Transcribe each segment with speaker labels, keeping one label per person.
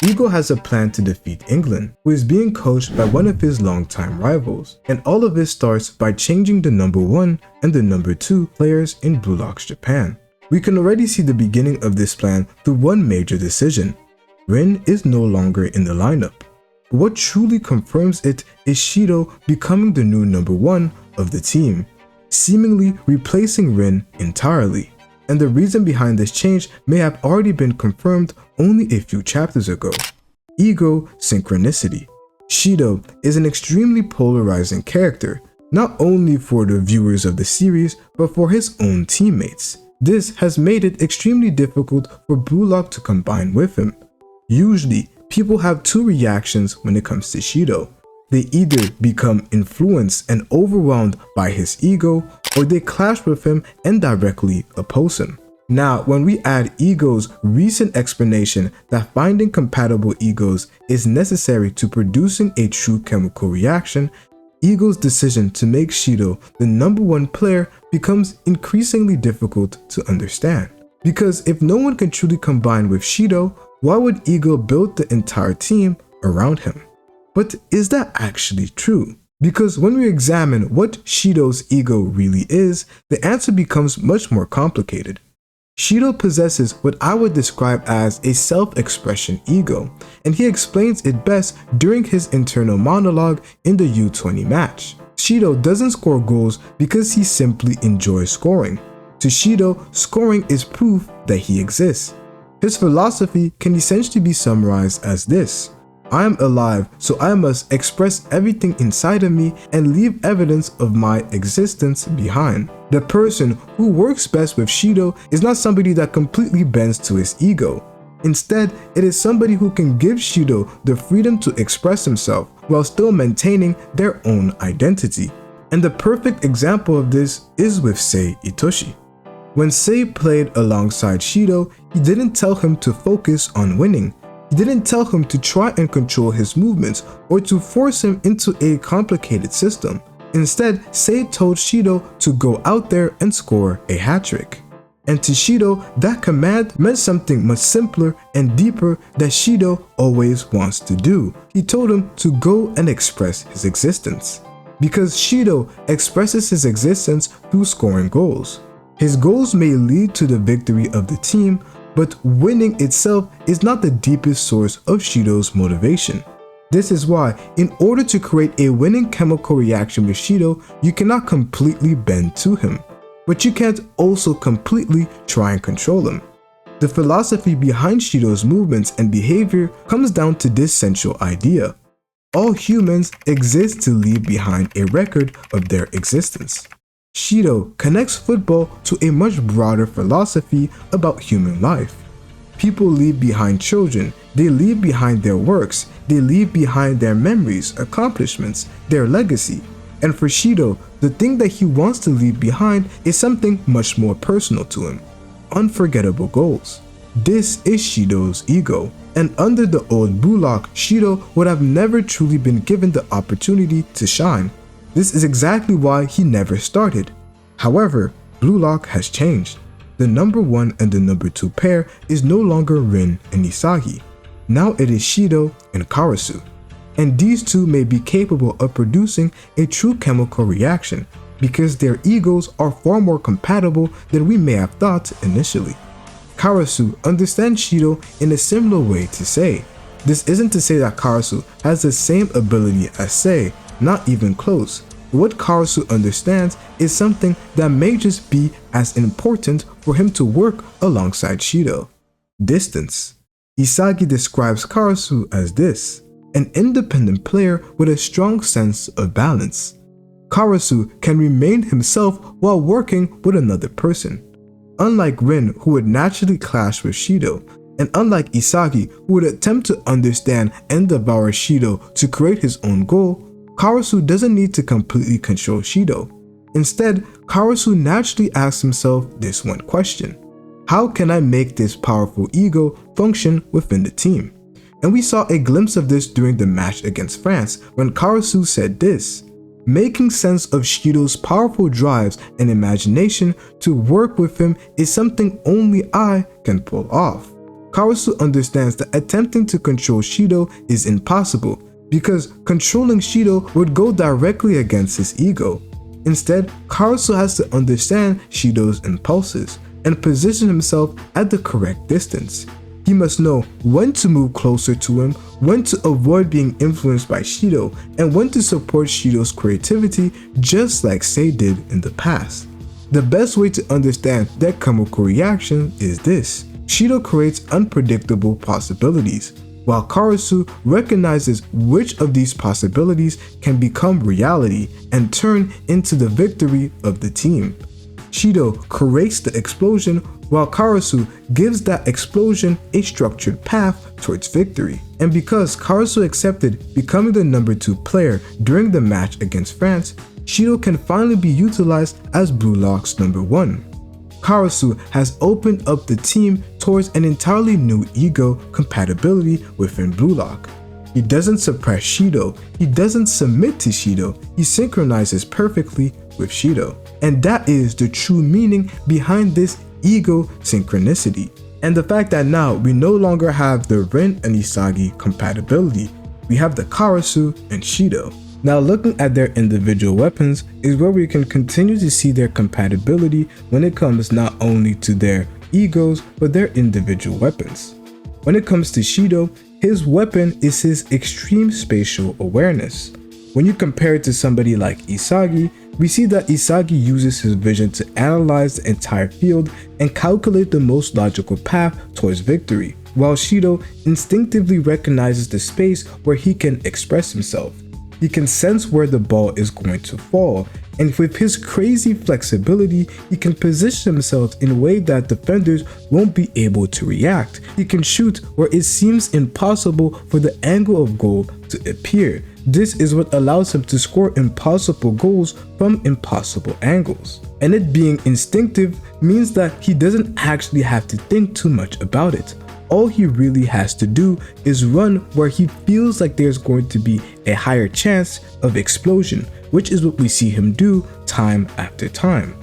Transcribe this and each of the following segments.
Speaker 1: Ego has a plan to defeat England, who is being coached by one of his longtime rivals, and all of this starts by changing the number 1 and the number 2 players in Bluelock's Japan. We can already see the beginning of this plan through one major decision. Rin is no longer in the lineup. But what truly confirms it is Shido becoming the new number 1 of the team, seemingly replacing Rin entirely. And the reason behind this change may have already been confirmed only a few chapters ago. Ego Synchronicity. Shido is an extremely polarizing character, not only for the viewers of the series, but for his own teammates. This has made it extremely difficult for Bluelock to combine with him. Usually, people have two reactions when it comes to Shido. They either become influenced and overwhelmed by his ego, or they clash with him and directly oppose him. Now, when we add Ego's recent explanation that finding compatible egos is necessary to producing a true chemical reaction, Ego's decision to make Shido the number 1 player becomes increasingly difficult to understand. Because if no one can truly combine with Shido, why would Ego build the entire team around him? But is that actually true? Because when we examine what Shido's ego really is, the answer becomes much more complicated. Shido possesses what I would describe as a self-expression ego, and he explains it best during his internal monologue in the U20 match. Shido doesn't score goals because he simply enjoys scoring. To Shido, scoring is proof that he exists. His philosophy can essentially be summarized as this: I am alive, so I must express everything inside of me and leave evidence of my existence behind. The person who works best with Shido is not somebody that completely bends to his ego. Instead, it is somebody who can give Shido the freedom to express himself while still maintaining their own identity. And the perfect example of this is with Ryusei Itoshi. When Sei played alongside Shido, he didn't tell him to focus on winning. He didn't tell him to try and control his movements or to force him into a complicated system. Instead, Sei told Shido to go out there and score a hat-trick. And to Shido, that command meant something much simpler and deeper that Shido always wants to do. He told him to go and express his existence. Because Shido expresses his existence through scoring goals. His goals may lead to the victory of the team, but winning itself is not the deepest source of Shido's motivation. This is why, in order to create a winning chemical reaction with Shido, you cannot completely bend to him, but you can't also completely try and control him. The philosophy behind Shido's movements and behavior comes down to this central idea: all humans exist to leave behind a record of their existence. Shido connects football to a much broader philosophy about human life. People leave behind children, they leave behind their works, they leave behind their memories, accomplishments, their legacy. And for Shido, the thing that he wants to leave behind is something much more personal to him: unforgettable goals. This is Shido's ego. And under the old Bluelock, Shido would have never truly been given the opportunity to shine. This is exactly why he never started. However, Bluelock has changed. The number 1 and the number 2 pair is no longer Rin and Isagi. Now it is Shido and Karasu. And these two may be capable of producing a true chemical reaction because their egos are far more compatible than we may have thought initially. Karasu understands Shido in a similar way to Sei. This isn't to say that Karasu has the same ability as Sei, not even close. What Karasu understands is something that may just be as important for him to work alongside Shido: distance. Isagi describes Karasu as this: an independent player with a strong sense of balance. Karasu can remain himself while working with another person. Unlike Rin, who would naturally clash with Shido, and unlike Isagi, who would attempt to understand and devour Shido to create his own goal, Karasu doesn't need to completely control Shido. Instead, Karasu naturally asks himself this one question: how can I make this powerful ego function within the team? And we saw a glimpse of this during the match against France when Karasu said this: making sense of Shido's powerful drives and imagination to work with him is something only I can pull off. Karasu understands that attempting to control Shido is impossible because controlling Shido would go directly against his ego. Instead, Karasu has to understand Shido's impulses and position himself at the correct distance. He must know when to move closer to him, when to avoid being influenced by Shido, and when to support Shido's creativity just like Sei did in the past. The best way to understand that chemical reaction is this. Shido creates unpredictable possibilities, while Karasu recognizes which of these possibilities can become reality and turn into the victory of the team. Shido creates the explosion, while Karasu gives that explosion a structured path towards victory. And because Karasu accepted becoming the number 2 player during the match against France, Shido can finally be utilized as Bluelock's number 1. Karasu has opened up the team towards an entirely new ego compatibility within Bluelock. He doesn't suppress Shido, he doesn't submit to Shido, he synchronizes perfectly with Shido. And that is the true meaning behind this ego synchronicity. And the fact that now we no longer have the Rin and Isagi compatibility, we have the Karasu and Shido. Now looking at their individual weapons is where we can continue to see their compatibility when it comes not only to their egos but their individual weapons. When it comes to Shido, his weapon is his extreme spatial awareness. When you compare it to somebody like Isagi, we see that Isagi uses his vision to analyze the entire field and calculate the most logical path towards victory, while Shido instinctively recognizes the space where he can express himself. He can sense where the ball is going to fall, and with his crazy flexibility, he can position himself in a way that defenders won't be able to react. He can shoot where it seems impossible for the angle of goal to appear. This is what allows him to score impossible goals from impossible angles. And it being instinctive means that he doesn't actually have to think too much about it. All he really has to do is run where he feels like there's going to be a higher chance of explosion, which is what we see him do time after time.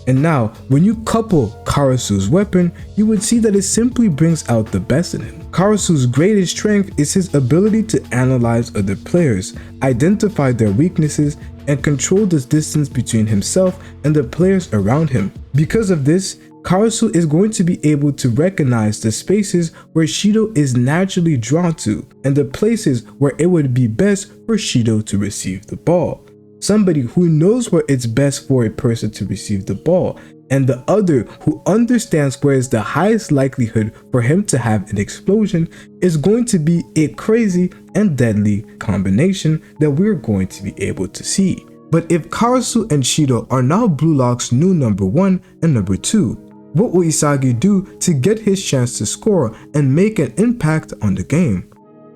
Speaker 1: And now, when you couple Karasu's weapon, you would see that it simply brings out the best in him. Karasu's greatest strength is his ability to analyze other players, identify their weaknesses, and control the distance between himself and the players around him. Because of this, Karasu is going to be able to recognize the spaces where Shido is naturally drawn to and the places where it would be best for Shido to receive the ball. Somebody who knows where it's best for a person to receive the ball, and the other who understands where is the highest likelihood for him to have an explosion is going to be a crazy and deadly combination that we're going to be able to see. But if Karasu and Shido are now Bluelock's new number 1 and number 2, what will Isagi do to get his chance to score and make an impact on the game?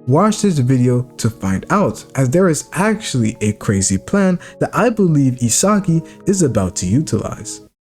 Speaker 1: Watch this video to find out, as there is actually a crazy plan that I believe Isagi is about to utilize.